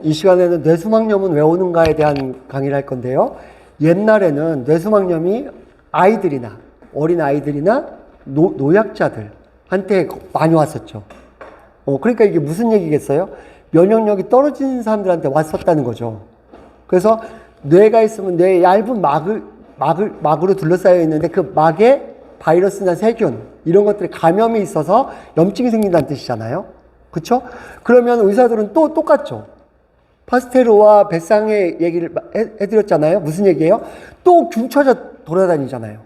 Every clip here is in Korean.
이 시간에는 뇌수막염은 왜 오는가에 대한 강의를 할 건데요. 옛날에는 뇌수막염이 아이들이나 어린 아이들이나 노약자들한테 많이 왔었죠. 그러니까 이게 무슨 얘기겠어요? 면역력이 떨어지는 사람들한테 왔었다는 거죠. 그래서 뇌가 있으면 뇌에 얇은 막으로 둘러싸여 있는데 그 막에 바이러스나 세균 이런 것들이 감염이 있어서 염증이 생긴다는 뜻이잖아요. 그쵸? 그러면 의사들은 또 똑같죠. 파스테르와 베상의 얘기를 해드렸잖아요. 무슨 얘기예요? 또 균 찾아 돌아다니잖아요.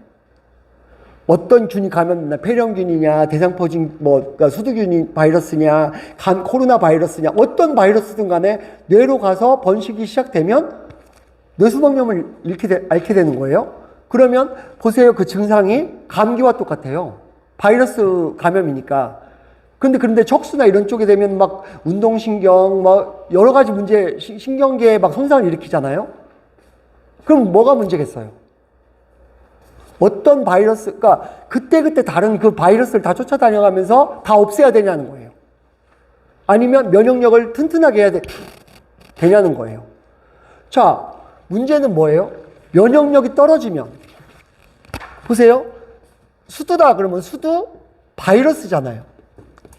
어떤 균이 감염됐나, 폐렴균이냐, 대상포진, 그러니까 수두균이 바이러스냐, 코로나 바이러스냐, 어떤 바이러스든 간에 뇌로 가서 번식이 시작되면 뇌수막염을 앓게 되는 거예요. 그러면 보세요. 그 증상이 감기와 똑같아요. 바이러스 감염이니까. 그런데 척수나 이런 쪽에 되면 막 운동신경, 막 여러 가지 문제, 신경계에 막 손상을 일으키잖아요. 그럼 뭐가 문제겠어요? 어떤 바이러스, 그러니까 그때그때 다른 그 바이러스를 다 쫓아다녀가면서 다 없애야 되냐는 거예요. 아니면 면역력을 튼튼하게 해야 되냐는 거예요. 자, 문제는 뭐예요? 면역력이 떨어지면, 보세요. 수두다 그러면 수두 바이러스잖아요.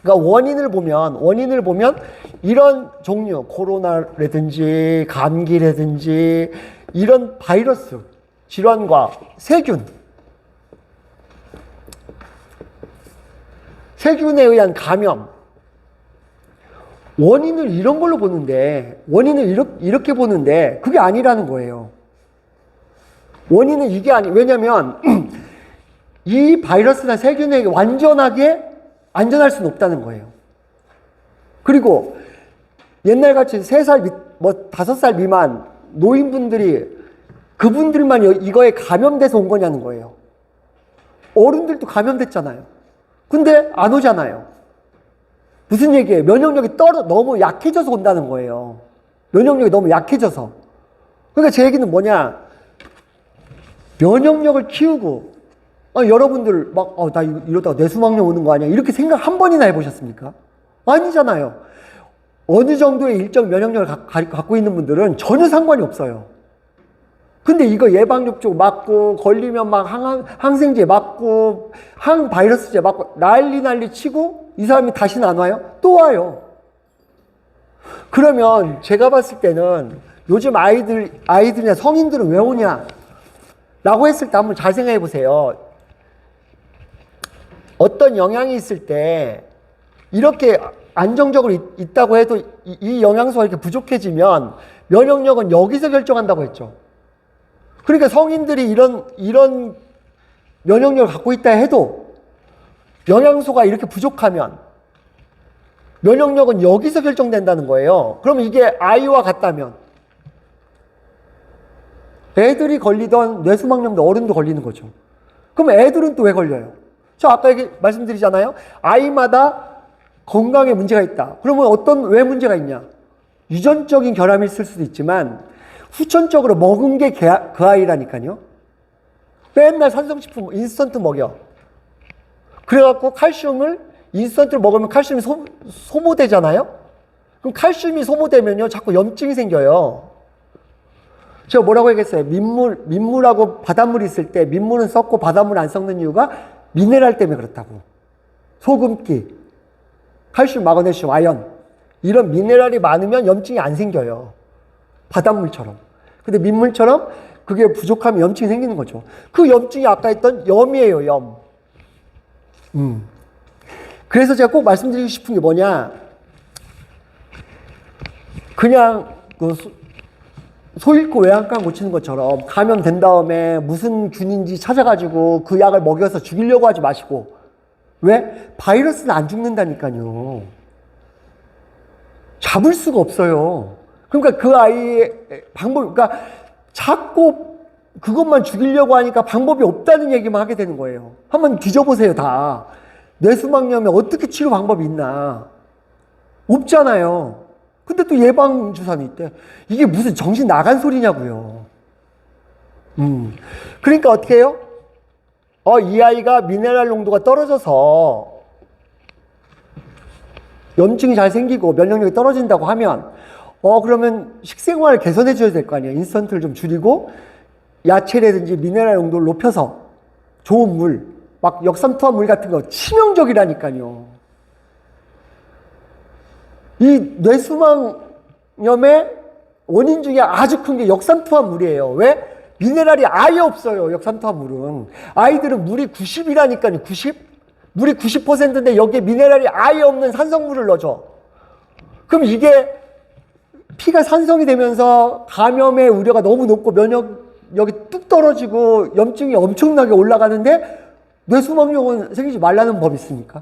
그러니까 원인을 보면 이런 종류, 코로나라든지 감기라든지 이런 바이러스, 질환과 세균에 의한 감염, 원인을 이런 걸로 보는데, 원인을 이렇게 보는데 그게 아니라는 거예요. 원인은 이게 왜냐면 이 바이러스나 세균에게 완전하게 안전할 수는 없다는 거예요. 그리고 옛날같이 3살, 5살 미만 노인분들이 그분들만 이거에 감염돼서 온 거냐는 거예요. 어른들도 감염됐잖아요. 근데 안 오잖아요. 무슨 얘기예요? 면역력이 너무 약해져서 온다는 거예요. 면역력이 너무 약해져서. 그러니까 제 얘기는 뭐냐? 면역력을 키우고 여러분들 나 이러다가 뇌수막염 오는 거 아니야? 이렇게 생각 한 번이나 해보셨습니까? 아니잖아요. 어느 정도의 일정 면역력을 갖고 있는 분들은 전혀 상관이 없어요. 근데 이거 예방접종 맞고 걸리면 막 항생제 맞고 항바이러스제 맞고 난리 치고 이 사람이 다시는 안 와요? 또 와요. 그러면 제가 봤을 때는 요즘 아이들이나 성인들은 왜 오냐? 라고 했을 때 한번 잘 생각해 보세요. 어떤 영향이 있을 때 이렇게 안정적으로 있다고 해도 이 영양소가 이렇게 부족해지면 면역력은 여기서 결정한다고 했죠. 그러니까 성인들이 이런 면역력을 갖고 있다 해도 영양소가 이렇게 부족하면 면역력은 여기서 결정된다는 거예요. 그러면 이게 아이와 같다면 애들이 걸리던 뇌수막염도 어른도 걸리는 거죠. 그럼 애들은 또 왜 걸려요? 저 아까 말씀드리잖아요. 아이마다 건강에 문제가 있다. 그러면 왜 문제가 있냐? 유전적인 결함이 있을 수도 있지만 후천적으로 먹은 게 그 아이라니까요. 맨날 산성식품 인스턴트 먹여. 그래갖고 칼슘을 인스턴트를 먹으면 칼슘이 소모되잖아요. 그럼 칼슘이 소모되면요 자꾸 염증이 생겨요. 제가 뭐라고 얘기했어요? 민물하고 바닷물이 있을 때 민물은 썩고 바닷물은 안 썩는 이유가 미네랄 때문에 그렇다고. 소금기, 칼슘, 마그네슘, 아연 이런 미네랄이 많으면 염증이 안 생겨요. 바닷물처럼. 근데 민물처럼 그게 부족하면 염증이 생기는 거죠. 그 염증이 아까 했던 염이에요, 염. 그래서 제가 꼭 말씀드리고 싶은 게 뭐냐. 그냥 소 잃고 외양간 고치는 것처럼 감염된 다음에 무슨 균인지 찾아가지고 그 약을 먹여서 죽이려고 하지 마시고. 왜? 바이러스는 안 죽는다니까요. 잡을 수가 없어요. 그러니까 그 아이의 그러니까 자꾸 그것만 죽이려고 하니까 방법이 없다는 얘기만 하게 되는 거예요. 한번 뒤져보세요, 다. 뇌수막염에 어떻게 치료 방법이 있나. 없잖아요. 근데 또 예방주사는 있대. 이게 무슨 정신 나간 소리냐고요. 그러니까 어떻게 해요? 이 아이가 미네랄 농도가 떨어져서 염증이 잘 생기고 면역력이 떨어진다고 하면 그러면 식생활을 개선해 줘야 될 거 아니에요. 인스턴트를 좀 줄이고 야채라든지 미네랄 용도를 높여서 좋은 물, 막 역삼투압 물 같은 거 치명적이라니까요. 이 뇌수막염의 원인 중에 아주 큰 게 역삼투압 물이에요. 왜? 미네랄이 아예 없어요. 역삼투압 물은. 아이들은 물이 90이라니까요. 90? 물이 90%인데 여기에 미네랄이 아예 없는 산성물을 넣어줘. 그럼 이게 피가 산성이 되면서 감염의 우려가 너무 높고 면역력이 뚝 떨어지고 염증이 엄청나게 올라가는데 뇌수막염은 생기지 말라는 법이 있습니까?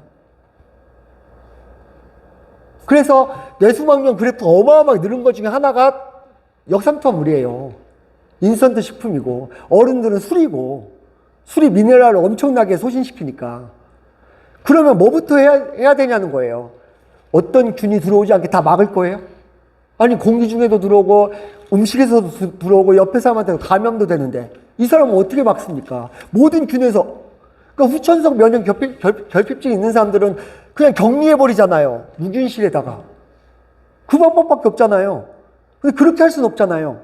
그래서 뇌수막염 그래프 어마어마하게 늘은 것 중에 하나가 역삼투압물이에요. 인스턴트 식품이고 어른들은 술이고 술이 미네랄을 엄청나게 소진시키니까 그러면 뭐부터 해야 되냐는 거예요. 어떤 균이 들어오지 않게 다 막을 거예요? 아니 공기 중에도 들어오고 음식에서도 들어오고 옆에 사람한테 감염도 되는데 이 사람은 어떻게 막습니까? 모든 균에서 그러니까 후천성 면역 결핍증이 있는 사람들은 그냥 격리해버리잖아요. 무균실에다가. 그 방법밖에 없잖아요. 근데 그렇게 할 수는 없잖아요.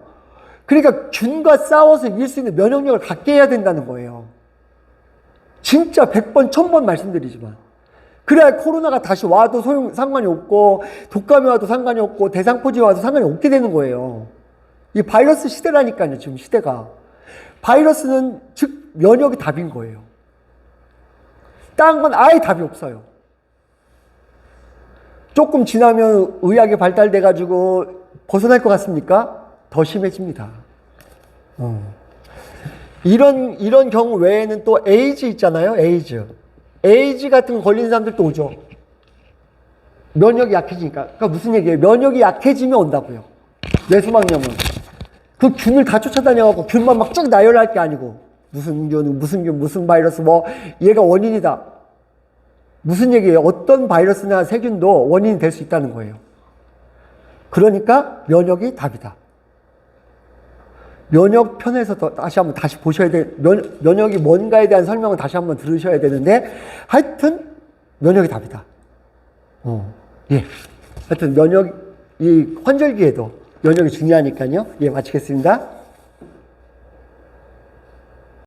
그러니까 균과 싸워서 이길 수 있는 면역력을 갖게 해야 된다는 거예요. 진짜 100번, 1000번 말씀드리지만. 그래야 코로나가 다시 와도 상관이 없고, 독감이 와도 상관이 없고, 대상포진이 와도 상관이 없게 되는 거예요. 이 바이러스 시대라니까요, 지금 시대가. 바이러스는 즉, 면역이 답인 거예요. 딴 건 아예 답이 없어요. 조금 지나면 의학이 발달돼가지고 벗어날 것 같습니까? 더 심해집니다. 이런 경우 외에는 또 에이즈 있잖아요, 에이즈. 에이즈 같은 거 걸리는 사람들도 오죠. 면역이 약해지니까. 그러니까 무슨 얘기예요? 면역이 약해지면 온다고요. 뇌수막염은. 그 균을 다 쫓아다녀갖고 균만 막 쭉 나열할 게 아니고 무슨 균, 무슨 바이러스, 뭐 얘가 원인이다. 무슨 얘기예요? 어떤 바이러스나 세균도 원인이 될 수 있다는 거예요. 그러니까 면역이 답이다. 면역 편에서 다시 보셔야 돼. 면역이 뭔가에 대한 설명을 다시 한번 들으셔야 되는데, 하여튼, 면역이 답이다. 예. 하여튼, 이 환절기에도 면역이 중요하니까요. 예, 마치겠습니다.